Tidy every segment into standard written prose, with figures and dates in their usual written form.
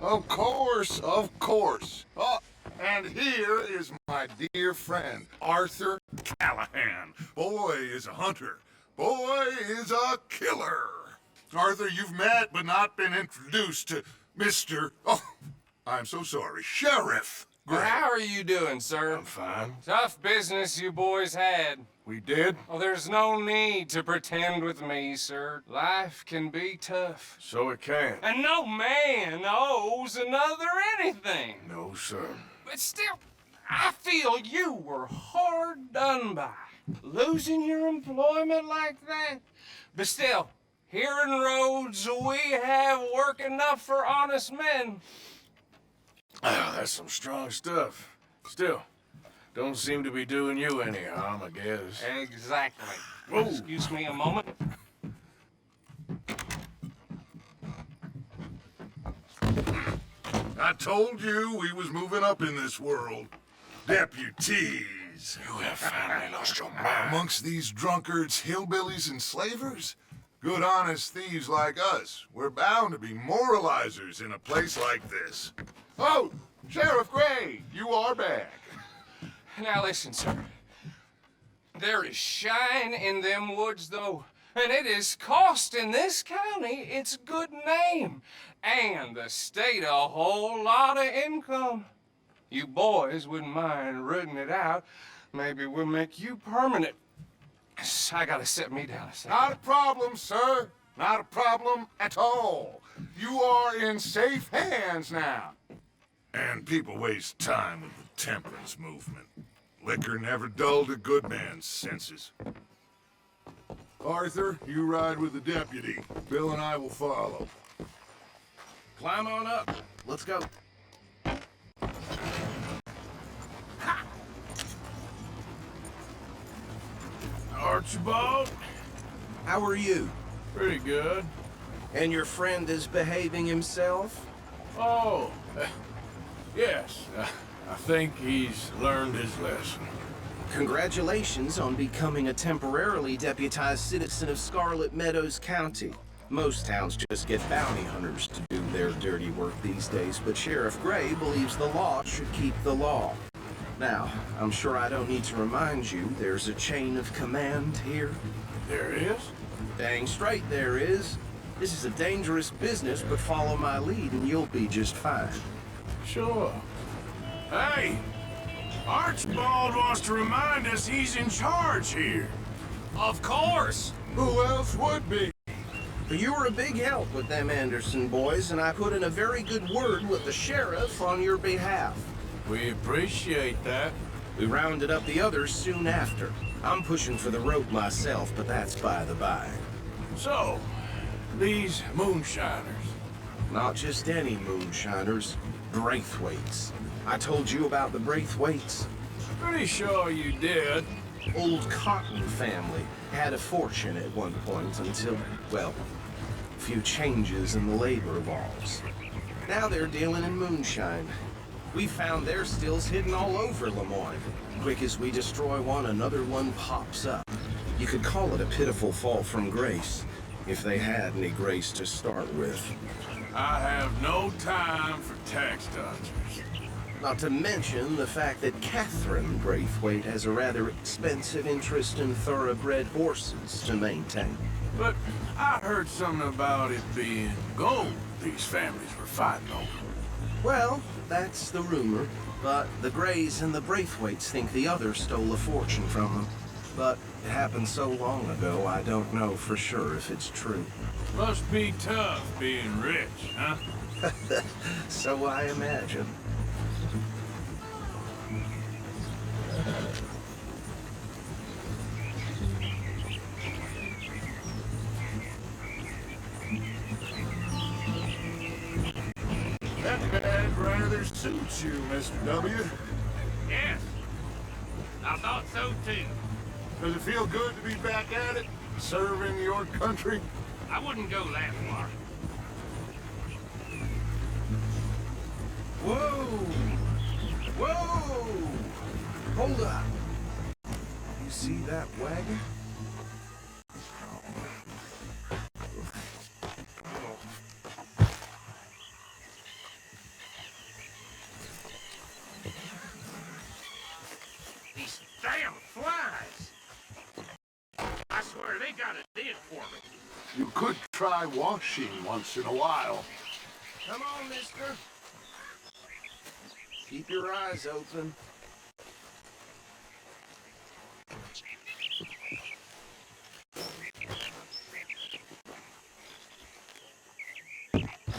Of course, of course. Oh, and here is my dear friend, Arthur Callahan. Boy is a hunter. Boy is a killer. Arthur, you've met but not been introduced to Mr. Oh, I'm so sorry, Sheriff Gray. How are you doing, sir? I'm fine. Tough business you boys had. We did? Oh, there's no need to pretend with me, sir. Life can be tough. So it can. And no man owes another anything. No, sir. But still, I feel you were hard done by. Losing your employment like that. But still, here in Rhodes, we have work enough for honest men. Oh, that's some strong stuff. Still, don't seem to be doing you any harm, I guess. Exactly. Whoa. Excuse me a moment. I told you we was moving up in this world. Deputies. You have finally lost your mind. Amongst these drunkards, hillbillies, and slavers? Good honest thieves like us. We're bound to be moralizers in a place like this. Oh, Sheriff Gray, you are back. Now listen, sir. There is shine in them woods, though, and it is costing this county its good name, and the state a whole lot of income. You boys wouldn't mind rooting it out. Maybe we'll make you permanent. I gotta sit me down a second. Not a problem, sir. Not a problem at all. You are in safe hands now. And people waste time with the temperance movement. Liquor never dulled a good man's senses. Arthur, you ride with the deputy. Bill and I will follow. Climb on up. Let's go. Archibald? How are you? Pretty good. And your friend is behaving himself? Oh, yes. I think he's learned his lesson. Congratulations on becoming a temporarily deputized citizen of Scarlet Meadows County. Most towns just get bounty hunters to do their dirty work these days, but Sheriff Gray believes the law should keep the law. Now, I'm sure I don't need to remind you there's a chain of command here. There is? Dang straight there is. This is a dangerous business, but follow my lead and you'll be just fine. Sure. Hey! Archibald wants to remind us he's in charge here. Of course! Who else would be? You were a big help with them Anderson boys, and I put in a very good word with the sheriff on your behalf. We appreciate that. We rounded up the others soon after. I'm pushing for the rope myself, but that's by the by. So, these moonshiners. Not just any moonshiners, Braithwaites. I told you about the Braithwaites. Pretty sure you did. Old Cotton family had a fortune at one point until, well, a few changes in the labor laws. Now they're dealing in moonshine. We found their stills hidden all over Lemoyne. Quick as we destroy one, another one pops up. You could call it a pitiful fall from grace, if they had any grace to start with. I have no time for tax dodgers. Not to mention the fact that Catherine Braithwaite has a rather expensive interest in thoroughbred horses to maintain. But I heard something about it being gold these families were fighting over. Well, that's the rumor, but the Grays and the Braithwaites think the other stole a fortune from them. But it happened so long ago, I don't know for sure if it's true. Must be tough being rich, huh? So I imagine. That bag rather suits you, Mr. W. Yes. I thought so, too. Does it feel good to be back at it? Serving your country? I wouldn't go that far. Whoa! Whoa! Hold up. You see that wagon? they got it in for me. You could try washing once in a while. Come on, mister. Keep your eyes open.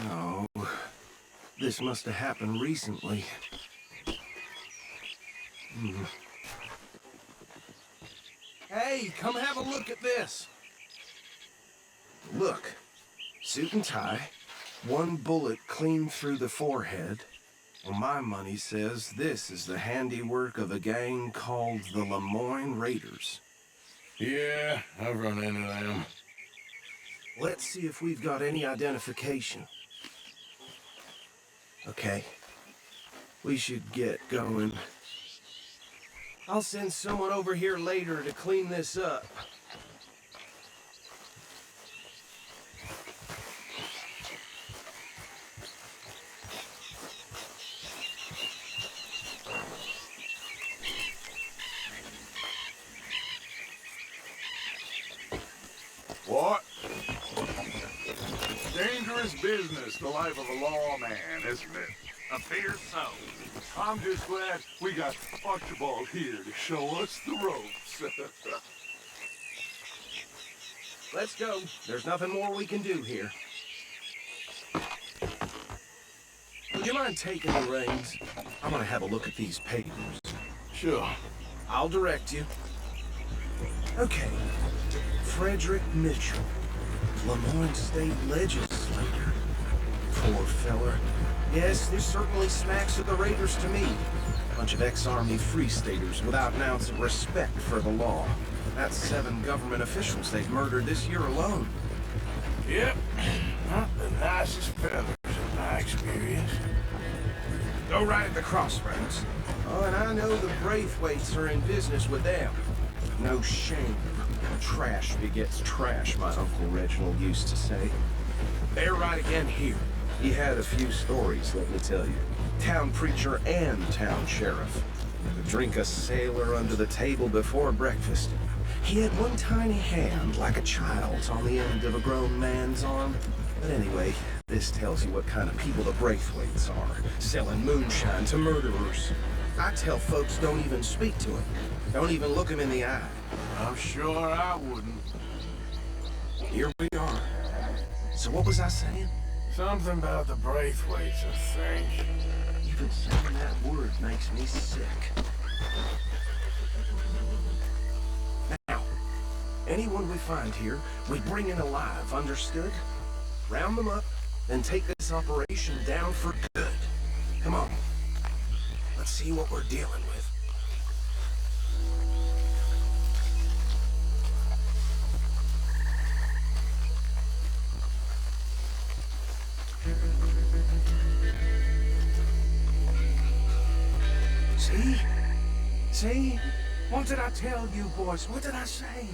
Oh, this must have happened recently. Hey, come have a look at this. Look, suit and tie, one bullet clean through the forehead. Well, my money says this is the handiwork of a gang called the Lemoyne Raiders. Yeah, I've run into them. Let's see if we've got any identification. Okay, we should get going. I'll send someone over here later to clean this up. What? Dangerous business, the life of a lawman, isn't it? Appears so. I'm just glad we got Archibald here to show us the ropes. Let's go. There's nothing more we can do here. Would you mind taking the reins? I'm gonna have a look at these papers. Sure. I'll direct you. Okay. Frederick Mitchell, Lemoyne State Legislator. Poor feller. Yes, this certainly smacks of the Raiders to me. Bunch of ex-Army Free Staters without an ounce of respect for the law. That's 7 government officials they've murdered this year alone. Yep. Not the nicest fellas in my experience. Go right at the crossroads. Oh, and I know the Braithwaites are in business with them. No shame. Trash begets trash, my Uncle Reginald used to say. They're right again here. He had a few stories, let me tell you. Town preacher and town sheriff. Could drink a sailor under the table before breakfast. He had one tiny hand, like a child's, on the end of a grown man's arm. But anyway, this tells you what kind of people the Braithwaites are. Selling moonshine to murderers. I tell folks don't even speak to him. Don't even look him in the eye. I'm sure I wouldn't. Here we are. So what was I saying? Something about the Braithwaites, I think. Even saying that word makes me sick. Now, anyone we find here, we bring in alive, understood? Round them up, then take this operation down for good. Come on. Let's see what we're dealing with. See? See? What did I tell you, boys? What did I say?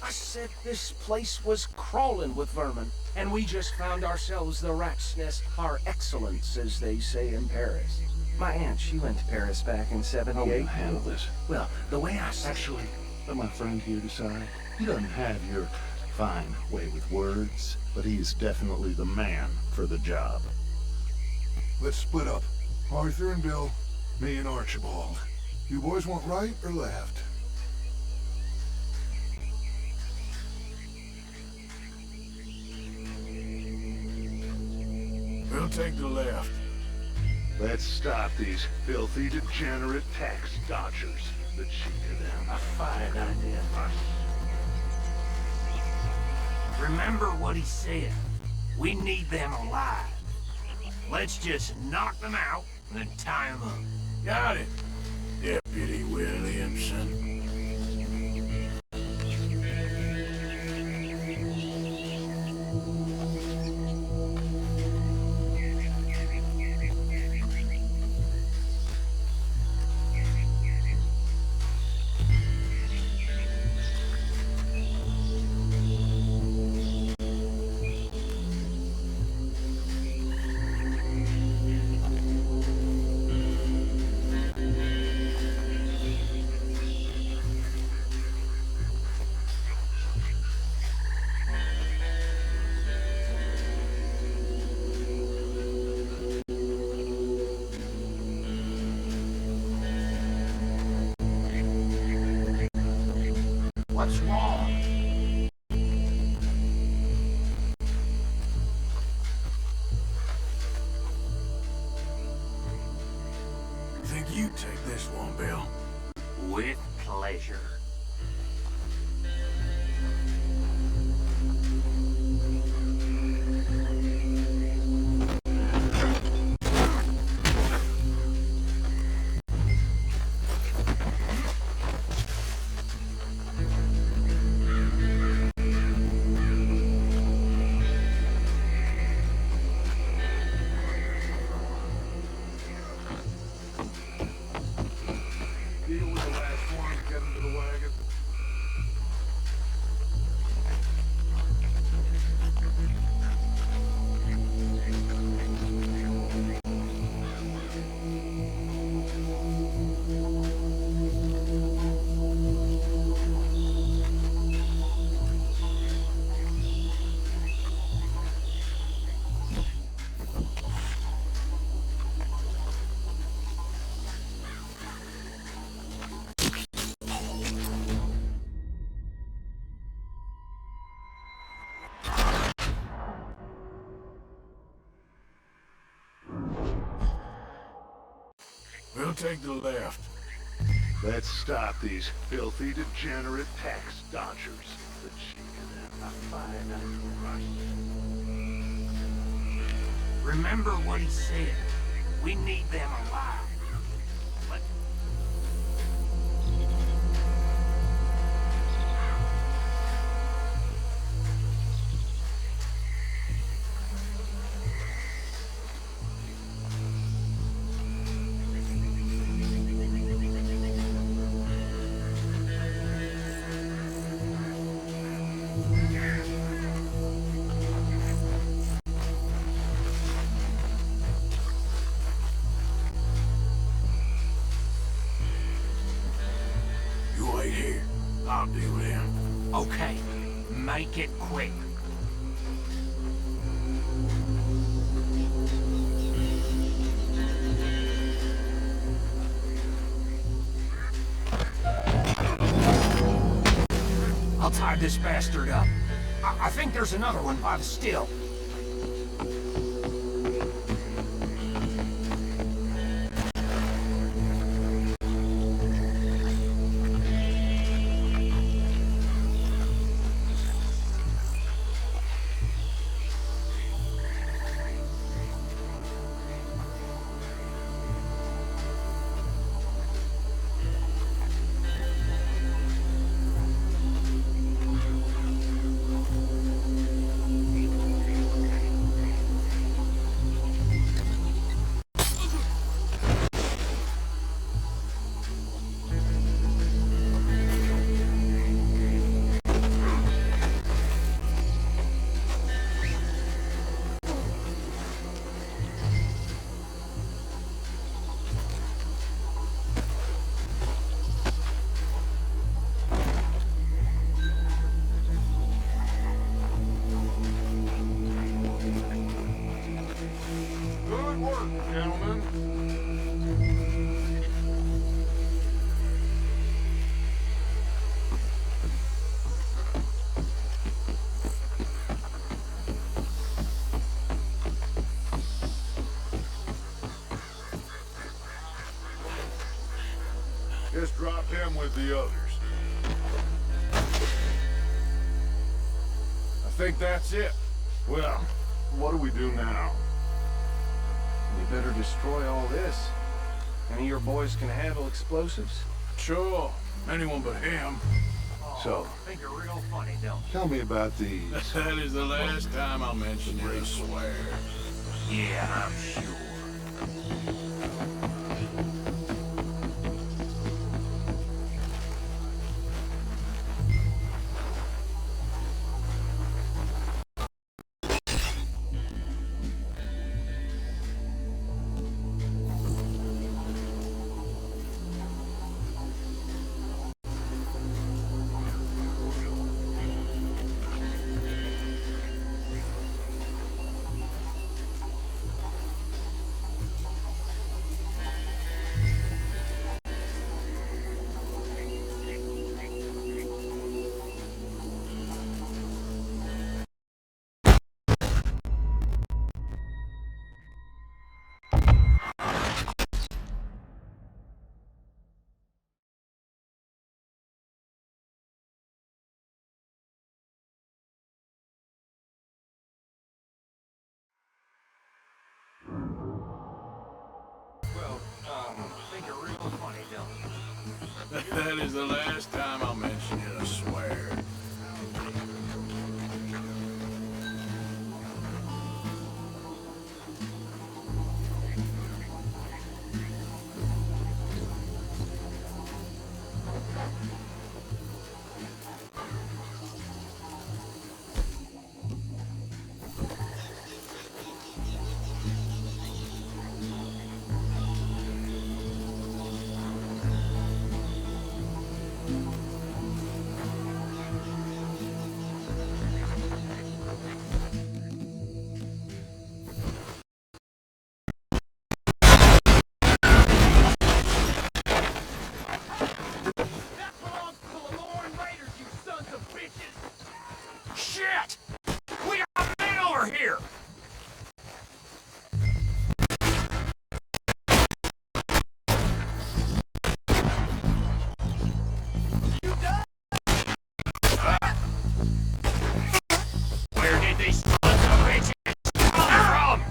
I said this place was crawling with vermin, and we just found ourselves the rat's nest par excellence, as they say in Paris. My aunt, she went to Paris back in '78. How will you handle this? Well, the way I said... Actually, let my friend here decide. He doesn't have your fine way with words, but he's definitely the man for the job. Let's split up. Arthur and Bill, me and Archibald. You boys want right or left? We'll take the left. Let's stop these filthy, degenerate tax dodgers. The cheat of them. A fine idea. Remember what he said. We need them alive. Let's just knock them out and then tie them up. Got it, Deputy Williamson. What's wrong? Think you take this one, Bill? With pleasure. Deal with the last one, get him to the wagon. We'll take the left. Let's stop these filthy, degenerate tax dodgers. The chicken and the fine crust. Remember what he said. We need them alive. Let You wait here. I'll deal with him. Okay, make it quick. I'll tie this bastard up. I think there's another one by the still. Good work, gentlemen. Just drop him with the others. I think that's it. Well, what do we do now? We better destroy all this. Any of your boys can handle explosives? Sure, anyone but him. So, Think you're real funny, don't tell me about these. That is the last time I'll mention it, I swear. you? Yeah, I'm sure. over here! Where did these sons of bitches come from?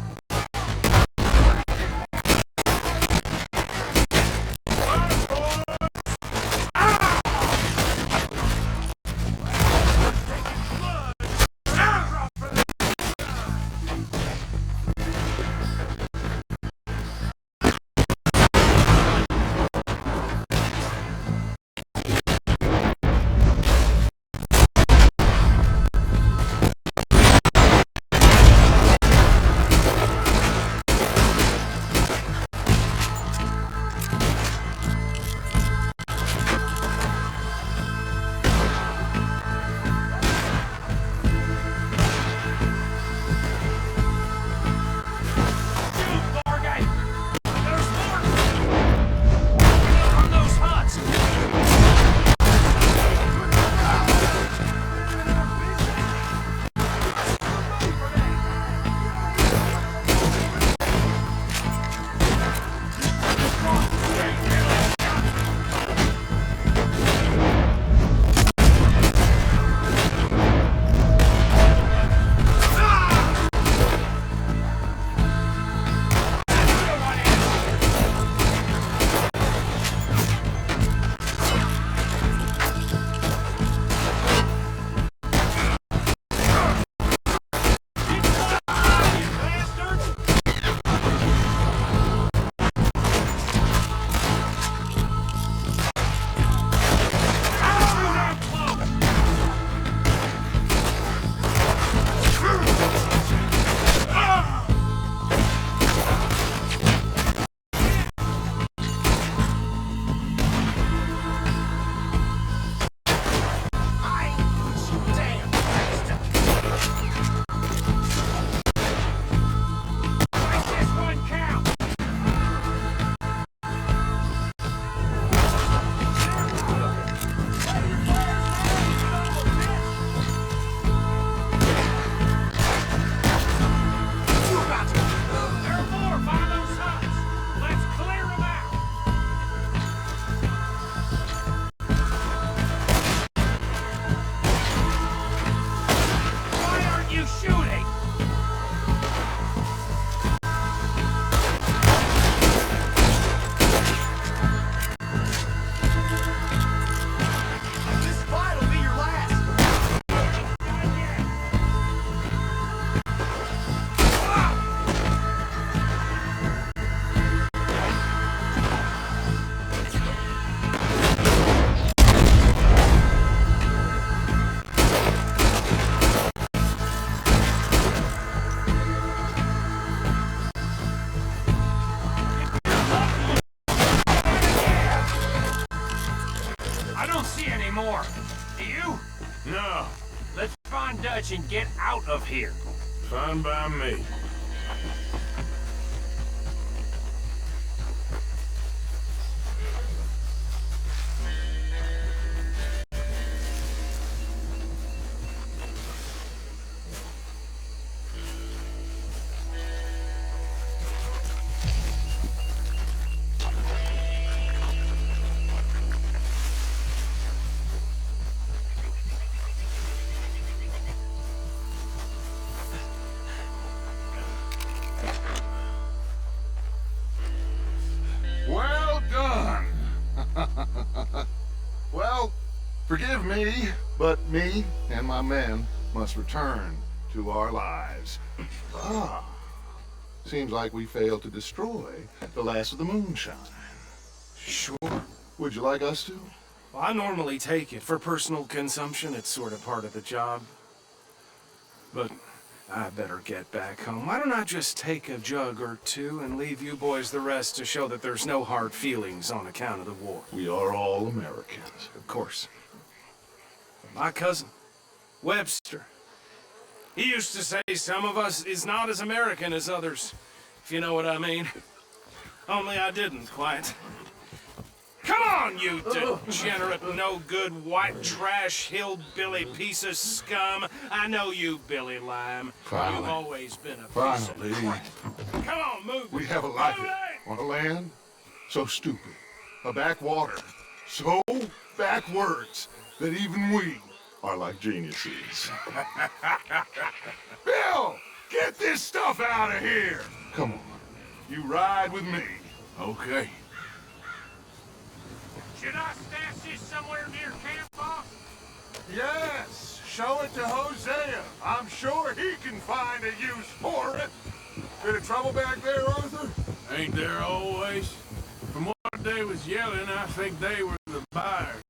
More. Do you? No, Let's find Dutch and get out of here. fine by me. Well done. Well, forgive me, but me and my men must return to our lives. Seems like we failed to destroy the last of the moonshine. Sure. Would you like us to? Well, I normally take it for personal consumption. It's sort of part of the job. But I better get back home. Why don't I just take a jug or two and leave you boys the rest to show that there's no hard feelings on account of the war? We are all Americans. Of course. My cousin, Webster, he used to say some of us is not as American as others, if you know what I mean. Only I didn't quite. Come on! on, you degenerate, no-good, white trash, hillbilly piece of scum. I know you, Billy Lime. Finally. You've always been a piece Finally. of crap. Come on, move. We have a life Move it! on a land so stupid, a backwater so backwards that even we are like geniuses. Bill, get this stuff out of here! Come on, you ride with me. Okay. Should I stash this somewhere near camp, boss? Yes, show it to Hosea. I'm sure he can find a use for it. Bit of trouble back there, Arthur? Ain't there always? From what they was yelling, I think they were the buyers.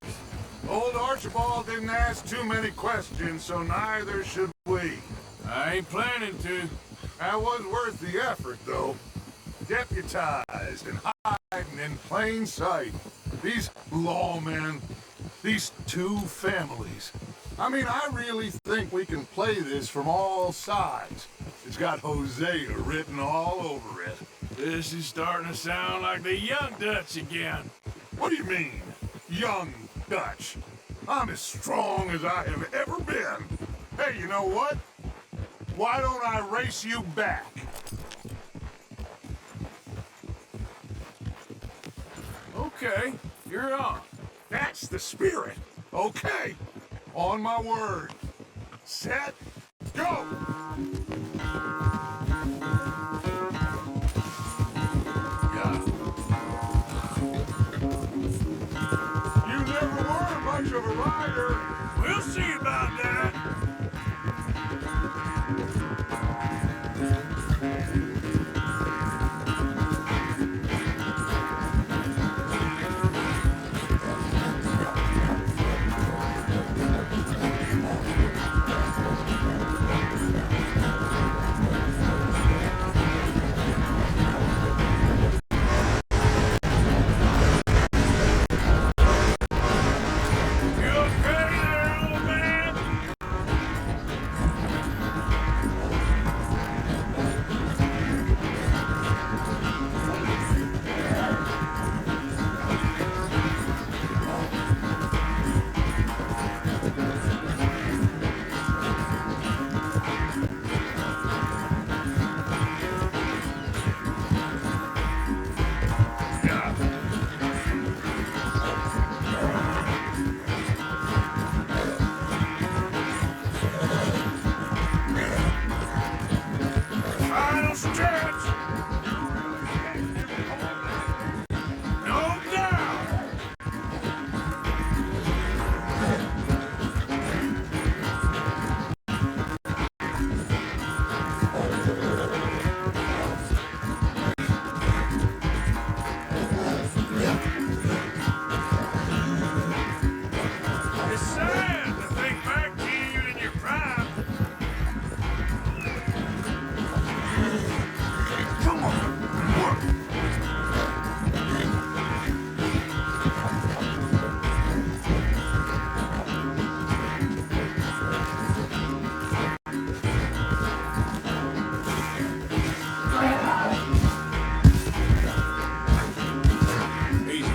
Old Archibald didn't ask too many questions, so neither should we. I ain't planning to. That was worth the effort, though. Deputized and hiding in plain sight. These lawmen, these two families. I mean, I really think we can play this from all sides. It's got Hosea written all over it. This is starting to sound like the Young Dutch again. What do you mean, young Dutch? I'm as strong as I have ever been. Hey, you know what? Why don't I race you back? Okay, you're on. That's the spirit. Okay, on my word. Set, go! You never were much of a rider. We'll see about that. You okay there, old man? Final stretch. No doubt. It's sad to think back to you in your prime. Come on, work. Easy.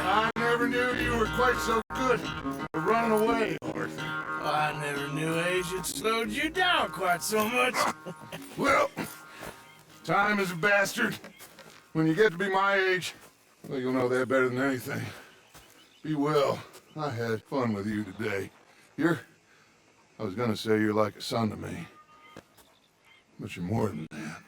I never knew you were quite so good at running away, Arthur. I never knew age had slowed you down quite so much. Well, time is a bastard. When you get to be my age, well, you'll know that better than anything. Be well. I had fun with you today. I was gonna say you're like a son to me, but you're more than that.